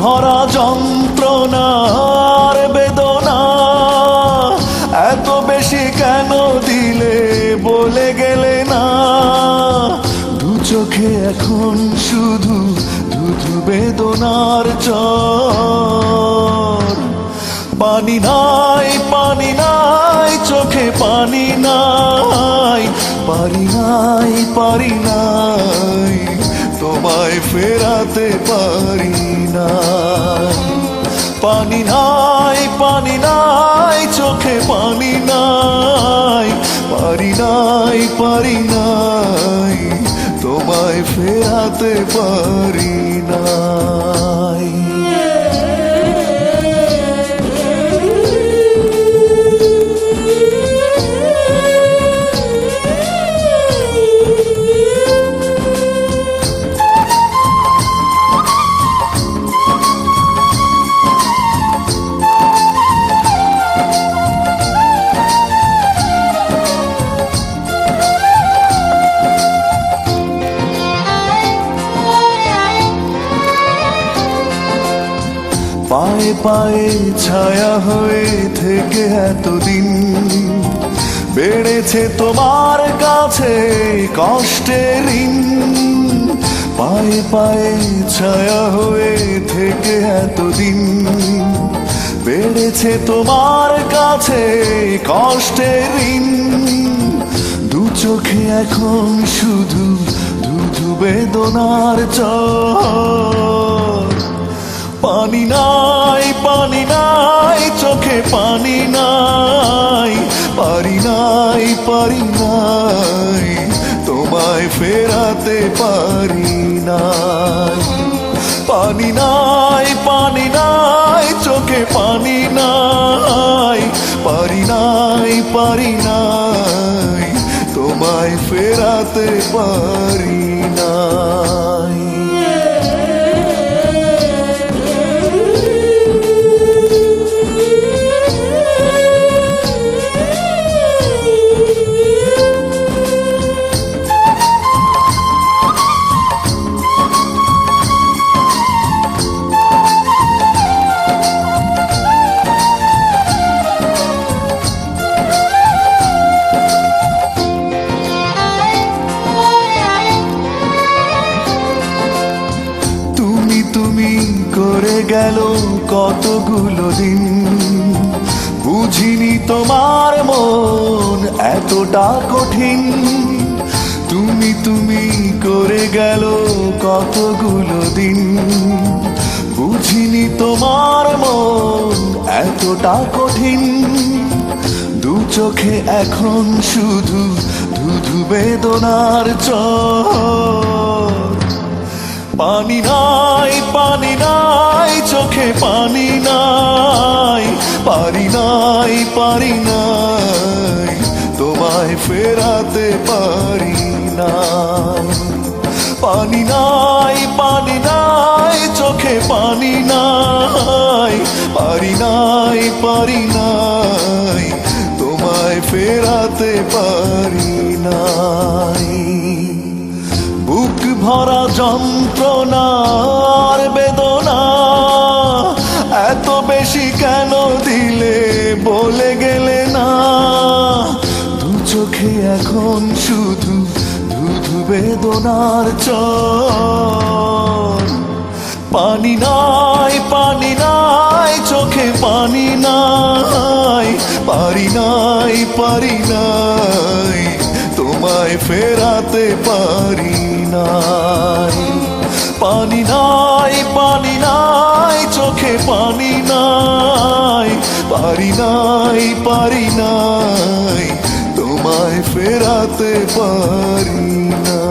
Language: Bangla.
ভরা যন্ত্রণার বেদনা এত বেশি কেন দিলে বলে গেলে না। দু চোখে এখন শুধু ধুধু বেদনার চর। পানি নাই পানি নাই চোখে পানি নাই, পারি নাই পারি নাই তোমায় ফেরাতে পারি না। পানি নাই পানি নাই চোখে পানি নাই, পারি নাই পারি নাই তোমায় ফেরাতে পারি নাই। পায়ে পায়ে ছায়া হয়ে থেকে এতদিন বেড়েছে তোমার কাছে কষ্টের ঋণ। পায়ে পায়ে ছায়া হয়ে থেকে এতদিন বেড়েছে তোমার কাছে কষ্টের ঋণ। দু চোখে এখন শুধু ধুধু বেদনার চর। পানি নাই পানি নাই চোখে পানি নাই, পারি নাই পারি নাই তোমায় ফেরাতে পারি নাই। পানি নাই পানি নাই চোখে পানি নাই, পারি নাই পারি নাই তোমায় ফেরাতে পারি নাই। তুমি করে গেল কতগুলো দিন, বুঝিনি তোমার মন এতটা কঠিন। তুমি করে গেল কতগুলো দিন, বুঝিনি তোমার মন এতটা কঠিন। দু চোখে এখন শুধু ধুধু বেদনার চর। পানি নাই পানি নাই চোখে পানি নাই, পারি নাই পারি নাই তোমায় ফেরাতে পারি নাই। পানি নাই পানি নাই চোখে পানি নাই, পারি নাই পারি নাই তোমায় ফেরাতে পারি নাই। বুক ভরা যন্ত্রণার বেদনা এত বেশি কেন দিলে বলে গেলে না। দু চোখে এখন শুধু ধুধু বেদনার চর। পানি নাই পানি নাই চোখে পানি নাই, পারি নাই পারি নাই তোমায় ফেরাতে পারি নাই। পানি নাই পানি নাই চোখে পানি নাই, পারি নাই পারি নাই তোমায় ফেরাতে পারি না।